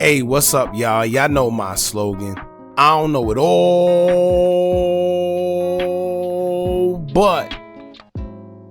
Hey, what's up, y'all? Y'all know my slogan. I don't know it all, but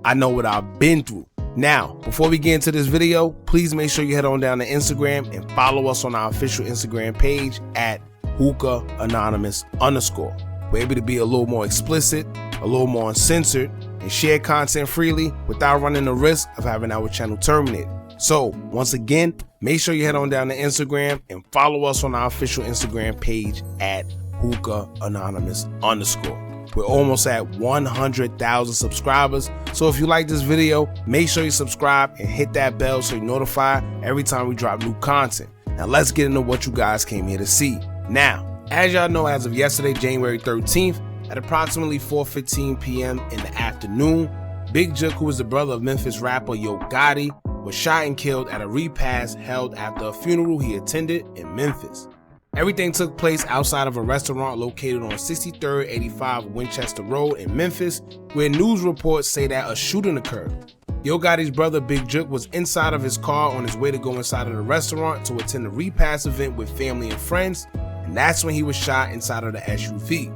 I know what I've been through. Now, before we get into this video, please make sure you head on down to Instagram and follow us on our official Instagram page at Hookah Anonymous _. We're able to be a little more explicit, a little more uncensored, and share content freely without running the risk of having our channel terminated. So, once again, make sure you head on down to Instagram and follow us on our official Instagram page at Hookah Anonymous _. We're almost at 100,000 subscribers, so if you like this video, make sure you subscribe and hit that bell so you're notified every time we drop new content. Now let's get into what you guys came here to see. Now, as y'all know, as of yesterday, January 13th, at approximately 4:15 p.m. in the afternoon, Big Jook, who is the brother of Memphis rapper Gotti, was shot and killed at a repast held after a funeral he attended in Memphis. Everything took place outside of a restaurant located on 63rd 85 Winchester Road in Memphis, where news reports say that a shooting occurred. Gotti's brother Big Jook was inside of his car on his way to go inside of the restaurant to attend a repast event with family and friends, and that's when he was shot inside of the SUV.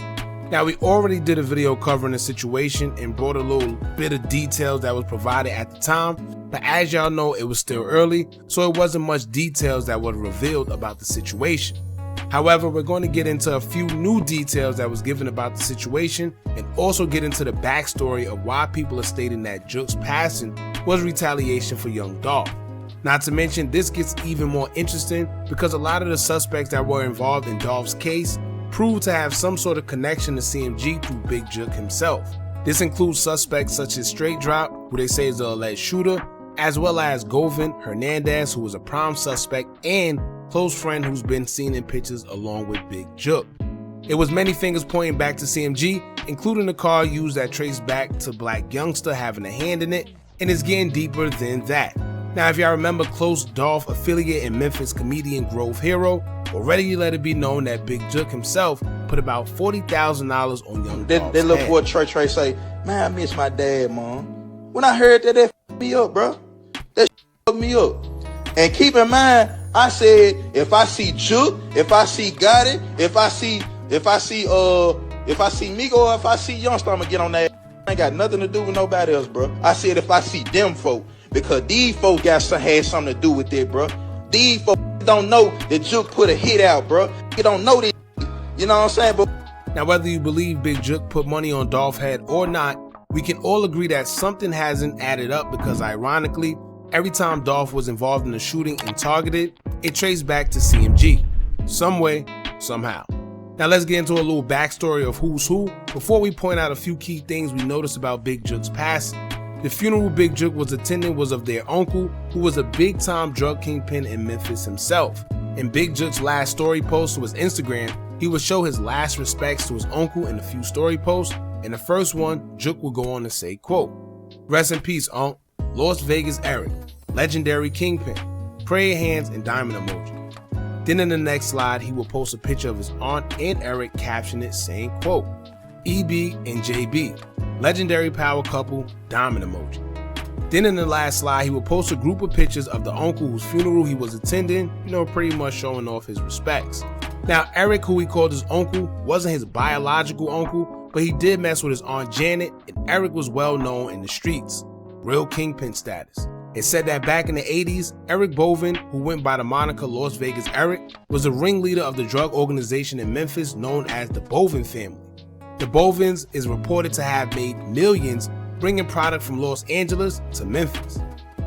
Now, we already did a video covering the situation and brought a little bit of details that was provided at the time, but as y'all know, it was still early, so it wasn't much details that were revealed about the situation. However, we're going to get into a few new details that was given about the situation and also get into the backstory of why people are stating that Jook's passing was retaliation for young Dolph. Not to mention, this gets even more interesting because a lot of the suspects that were involved in Dolph's case proved to have some sort of connection to CMG through Big Jook himself. This includes suspects such as Straight Drop, who they say is the alleged shooter, as well as Bovan Hernandez, who was a prime suspect and close friend who's been seen in pictures along with Big Jook. It was many fingers pointing back to CMG, including the car used that traced back to Black Youngster having a hand in it, and it's getting deeper than that. Now, if y'all remember, close Dolph affiliate in Memphis comedian Grove Hero already let it be known that Big Jook himself put about $40,000 on young Dolph's That little boy Trey say, man, I miss my dad, mom. When I heard that f***ed me up, bro. That f***ed me up. And keep in mind, I said, if I see Jook, if I see Gotti, if I see Migo, or if I see Youngster, I'ma get on that. I ain't got nothing to do with nobody else, bro. I said if I see them folk, because these folk had something to do with it, bro. These folk don't know that Jook put a hit out, bro. You don't know this, you know what I'm saying? But now, whether you believe Big Jook put money on Dolph's head or not, we can all agree that something hasn't added up because, ironically, every time Dolph was involved in a shooting and targeted, it traced back to CMG. Some way, somehow. Now let's get into a little backstory of who's who before we point out a few key things we noticed about Big Jook's passing. The funeral Big Jook was attending was of their uncle, who was a big-time drug kingpin in Memphis himself. In Big Jook's last story post to his Instagram, he would show his last respects to his uncle in a few story posts. In the first one, Jook would go on to say, quote, "Rest in peace, Unc. Las Vegas Eric, legendary Kingpin, prayer hands and diamond emoji." Then in the next slide, he will post a picture of his aunt and Eric, caption it saying, quote, "EB and JB, legendary power couple, diamond emoji." Then in the last slide, he will post a group of pictures of the uncle whose funeral he was attending, pretty much showing off his respects. Now, Eric, who he called his uncle, wasn't his biological uncle, but he did mess with his aunt Janet, and Eric was well known in the streets. Real Kingpin status. It said that back in the 80s, Eric Bovan, who went by the moniker Las Vegas Eric, was the ringleader of the drug organization in Memphis known as the Bovan family. The Bovans is reported to have made millions bringing product from Los Angeles to Memphis.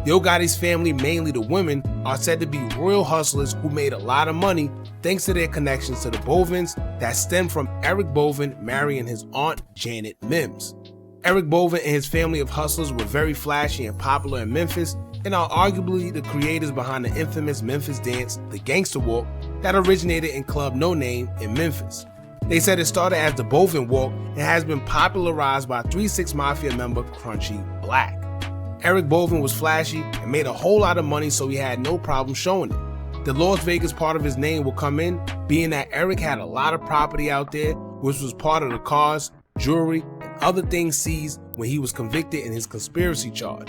Gotti's family, mainly the women, are said to be real hustlers who made a lot of money thanks to their connections to the Bovans that stem from Eric Bovan marrying his aunt Janet Mims. Eric Bovan and his family of hustlers were very flashy and popular in Memphis and are arguably the creators behind the infamous Memphis dance, the Gangster Walk, that originated in Club No Name in Memphis. They said it started as the Bovan Walk and has been popularized by 3 6 Mafia member Crunchy Black. Eric Bovan was flashy and made a whole lot of money, so he had no problem showing it. The Las Vegas part of his name will come in, being that Eric had a lot of property out there, which was part of the cars, jewelry, and other things seized when he was convicted in his conspiracy charge.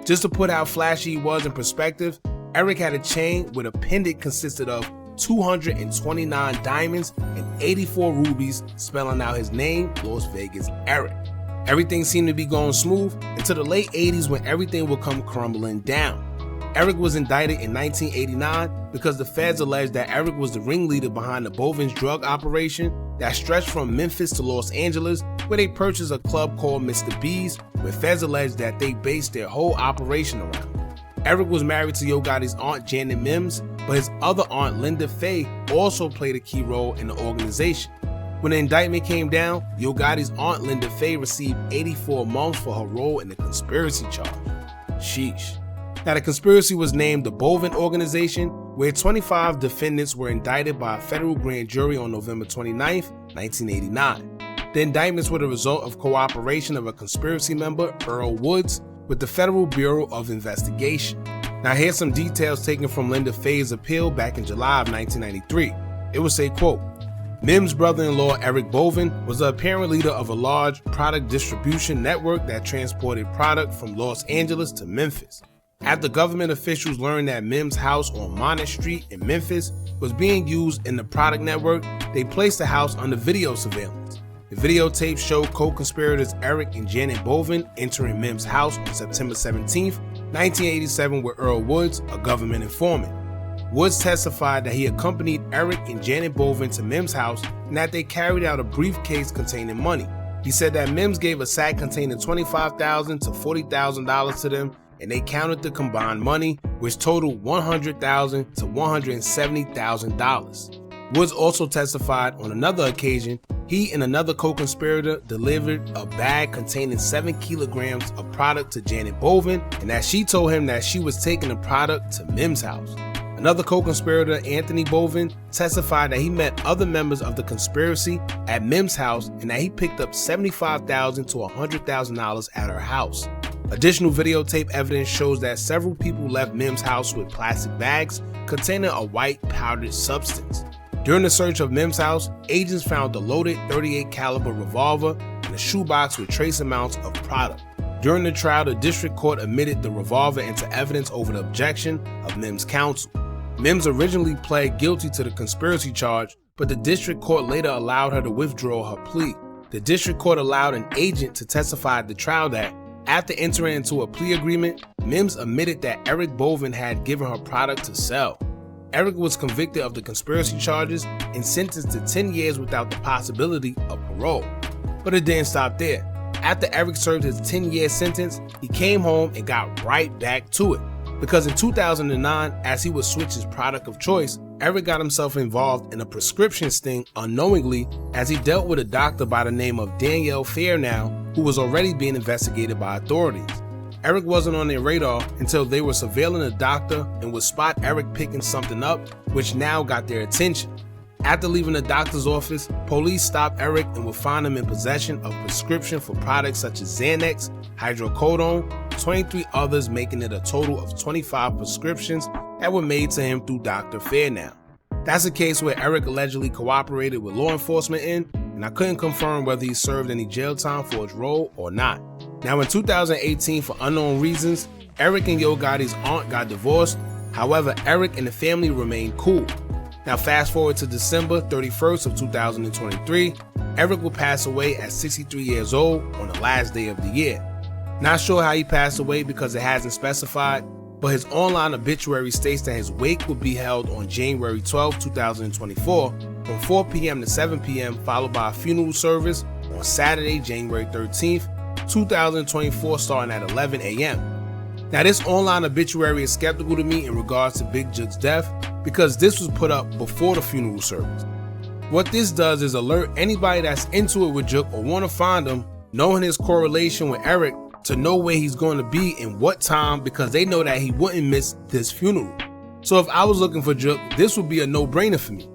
Just to put how flashy he was in perspective, Eric had a chain where the pendant consisted of 229 diamonds and 84 rubies, spelling out his name, Las Vegas Eric. Everything seemed to be going smooth until the late 80s when everything would come crumbling down. Eric was indicted in 1989 because the feds alleged that Eric was the ringleader behind the Bovan's drug operation that stretched from Memphis to Los Angeles, where they purchased a club called Mr. B's, where feds alleged that they based their whole operation around. Eric was married to Yo Gotti's aunt Janet Mims, but his other aunt Linda Faye also played a key role in the organization. When the indictment came down, Yo Gotti's aunt Linda Faye received 84 months for her role in the conspiracy charge. Sheesh. Now, the conspiracy was named the Bovan Organization, where 25 defendants were indicted by a federal grand jury on November 29, 1989. The indictments were the result of cooperation of a conspiracy member, Earl Woods, with the Federal Bureau of Investigation. Now, here's some details taken from Linda Faye's appeal back in July of 1993. It would say, quote, Mims' brother-in-law Eric Bovan was the apparent leader of a large product distribution network that transported product from Los Angeles to Memphis. After government officials learned that Mims' house on Monmouth Street in Memphis was being used in the product network, they placed the house under video surveillance. The videotape showed co-conspirators Eric and Janet Bovan entering Mims' house on September 17, 1987 with Earl Woods, a government informant. Woods testified that he accompanied Eric and Janet Bovan to Mims' house and that they carried out a briefcase containing money. He said that Mims gave a sack containing $25,000 to $40,000 to them, and they counted the combined money, which totaled $100,000 to $170,000. Woods also testified on another occasion he and another co-conspirator delivered a bag containing 7 kilograms of product to Janet Bovan, and that she told him that she was taking the product to Mims' house. Another co-conspirator, Anthony Bovan, testified that he met other members of the conspiracy at Mims' house and that he picked up $75,000 to $100,000 at her house. Additional videotape evidence shows that several people left Mims' house with plastic bags containing a white powdered substance. During the search of Mims' house, agents found a loaded .38 caliber revolver and a shoebox with trace amounts of product. During the trial, the district court admitted the revolver into evidence over the objection of Mims' counsel. Mims originally pled guilty to the conspiracy charge, but the district court later allowed her to withdraw her plea. The district court allowed an agent to testify at the trial that, after entering into a plea agreement, Mims admitted that Eric Bovan had given her product to sell. Eric was convicted of the conspiracy charges and sentenced to 10 years without the possibility of parole. But it didn't stop there. After Eric served his 10-year sentence, he came home and got right back to it. Because in 2009, as he would switch his product of choice, Eric got himself involved in a prescription sting unknowingly as he dealt with a doctor by the name of Danielle Fairnow, who was already being investigated by authorities. Eric wasn't on their radar until they were surveilling the doctor and would spot Eric picking something up, which now got their attention. After leaving the doctor's office, police stopped Eric and would find him in possession of prescription for products such as Xanax, hydrocodone, 23 others, making it a total of 25 prescriptions that were made to him through Dr. Fairnow. That's a case where Eric allegedly cooperated with law enforcement in, and I couldn't confirm whether he served any jail time for his role or not. Now in 2018, for unknown reasons, Eric and Yo Gotti's aunt got divorced. However, Eric and the family remained cool. Now fast forward to December 31st of 2023, Eric will pass away at 63 years old on the last day of the year. Not sure how he passed away because it hasn't specified, but his online obituary states that his wake will be held on January 12, 2024 from 4 p.m. to 7 p.m. followed by a funeral service on Saturday, January 13th, 2024 starting at 11 a.m. Now this online obituary is skeptical to me in regards to Big Jook's death because this was put up before the funeral service. What this does is alert anybody that's into it with Jook or want to find him, knowing his correlation with Eric, to know where he's going to be and what time because they know that he wouldn't miss this funeral. So if I was looking for Jook, this would be a no-brainer for me.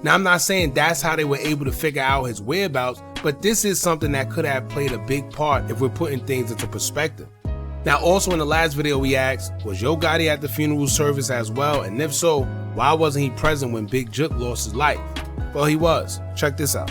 Now I'm not saying that's how they were able to figure out his whereabouts, but this is something that could have played a big part if we're putting things into perspective. Now also in the last video we asked, was Yo Gotti at the funeral service as well, and if so, why wasn't he present when Big Jook lost his life? Well, he was. Check this out.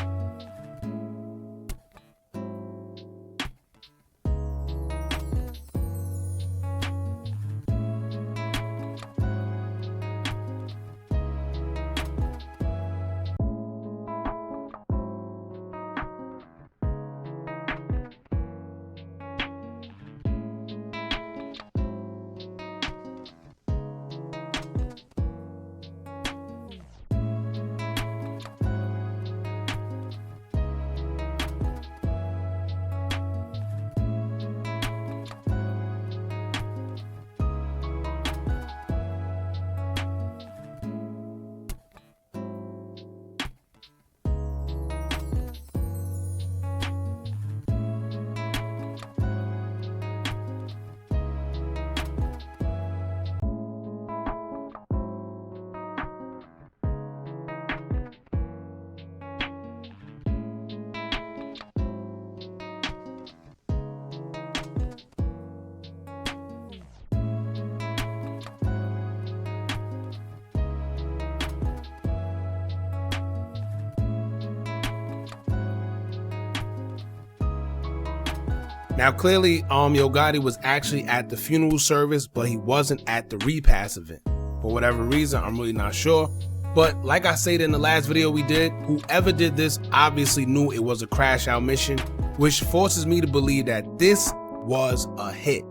Now clearly, Yo Gotti was actually at the funeral service, but he wasn't at the repass event. For whatever reason, I'm really not sure. But like I said in the last video we did, whoever did this obviously knew it was a crash out mission, which forces me to believe that this was a hit.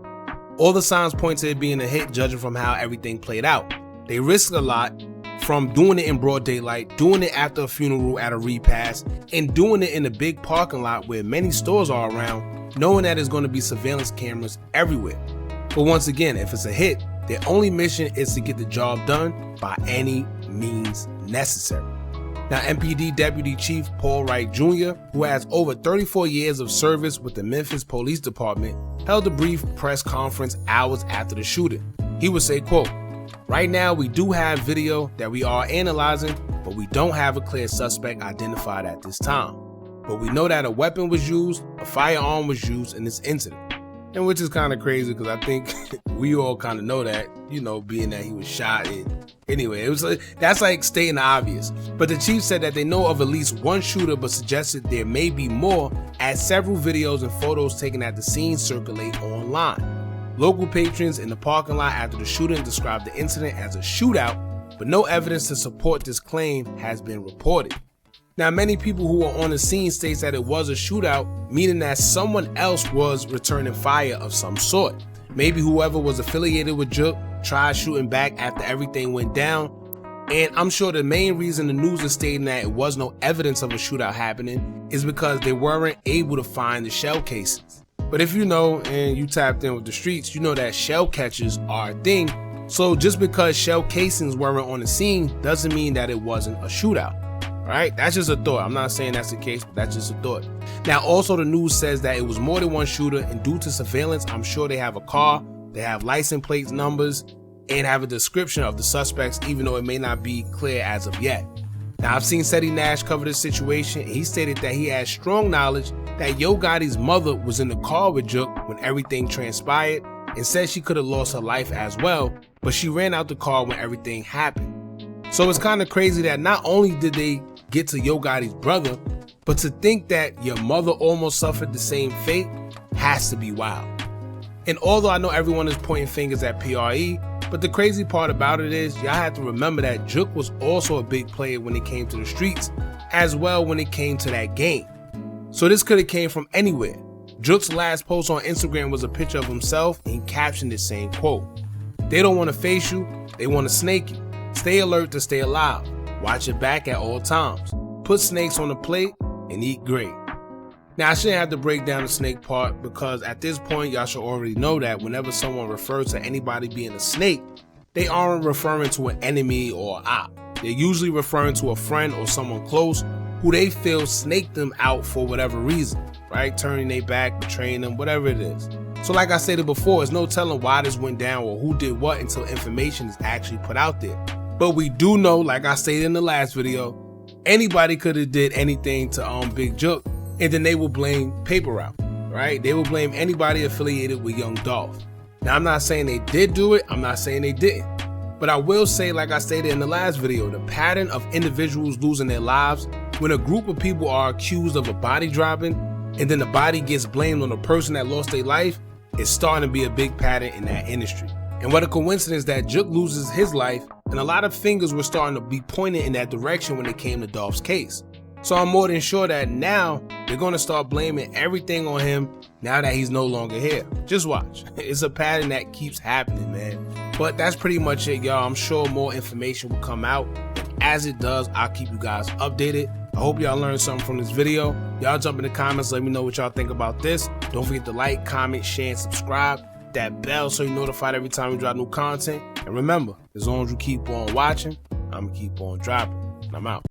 All the signs point to it being a hit, judging from how everything played out. They risked a lot, from doing it in broad daylight, doing it after a funeral at a repass, and doing it in a big parking lot where many stores are around, knowing that there's going to be surveillance cameras everywhere. But once again, if it's a hit, their only mission is to get the job done by any means necessary. Now, MPD Deputy Chief Paul Wright Jr., who has over 34 years of service with the Memphis Police Department, held a brief press conference hours after the shooting. He would say, quote, "Right now, we do have video that we are analyzing, but we don't have a clear suspect identified at this time. But we know that a weapon was used, a firearm was used in this incident." And which is kind of crazy because I think we all kind of know that, being that he was shot. Anyway, that's like stating the obvious. But the chief said that they know of at least one shooter, but suggested there may be more, as several videos and photos taken at the scene circulate online. Local patrons in the parking lot after the shooting described the incident as a shootout, but no evidence to support this claim has been reported. Now, many people who were on the scene states that it was a shootout, meaning that someone else was returning fire of some sort. Maybe whoever was affiliated with Jook tried shooting back after everything went down. And I'm sure the main reason the news is stating that it was no evidence of a shootout happening is because they weren't able to find the shell casings. But if you know and you tapped in with the streets, you know that shell catches are a thing. So just because shell casings weren't on the scene doesn't mean that it wasn't a shootout. Right? That's just a thought. I'm not saying that's the case, but that's just a thought. Now, also the news says that it was more than one shooter, and due to surveillance, I'm sure they have a car, they have license plate numbers, and have a description of the suspects, even though it may not be clear as of yet. Now, I've seen Seti Nash cover this situation, and he stated that he had strong knowledge that Yo Gotti's mother was in the car with Jook when everything transpired, and said she could have lost her life as well, but she ran out the car when everything happened. So it's kind of crazy that not only did they get to Yo Gotti's brother, but to think that your mother almost suffered the same fate has to be wild. And although I know everyone is pointing fingers at PRE, but the crazy part about it is y'all have to remember that Jook was also a big player when it came to the streets, as well when it came to that game. So this could have came from anywhere. Jook's last post on Instagram was a picture of himself, and he captioned it saying, quote, "They don't want to face you, they want to snake you. Stay alert to stay alive. Watch your back at all times. Put snakes on the plate and eat great." Now, I shouldn't have to break down the snake part because at this point, y'all should already know that whenever someone refers to anybody being a snake, they aren't referring to an enemy or an op. They're usually referring to a friend or someone close who they feel snaked them out for whatever reason, right? Turning their back, betraying them, whatever it is. So like I stated before, there's no telling why this went down or who did what until information is actually put out there. But we do know, like I stated in the last video, anybody could have did anything to Big Jook, and then they will blame Paper Route, right? They will blame anybody affiliated with Young Dolph. Now, I'm not saying they did do it. I'm not saying they didn't. But I will say, like I stated in the last video, the pattern of individuals losing their lives when a group of people are accused of a body dropping and then the body gets blamed on the person that lost their life is starting to be a big pattern in that industry. And what a coincidence that Jook loses his life, and a lot of fingers were starting to be pointed in that direction when it came to Dolph's case. So I'm more than sure that now they're going to start blaming everything on him now that he's no longer here. Just watch. It's a pattern that keeps happening, man. But that's pretty much it, y'all. I'm sure more information will come out. And as it does, I'll keep you guys updated. I hope y'all learned something from this video. Y'all jump in the comments. Let me know what y'all think about this. Don't forget to like, comment, share, and subscribe. That bell so you're notified every time we drop new content. And remember, as long as you keep on watching, I'm going to keep on dropping. And I'm out.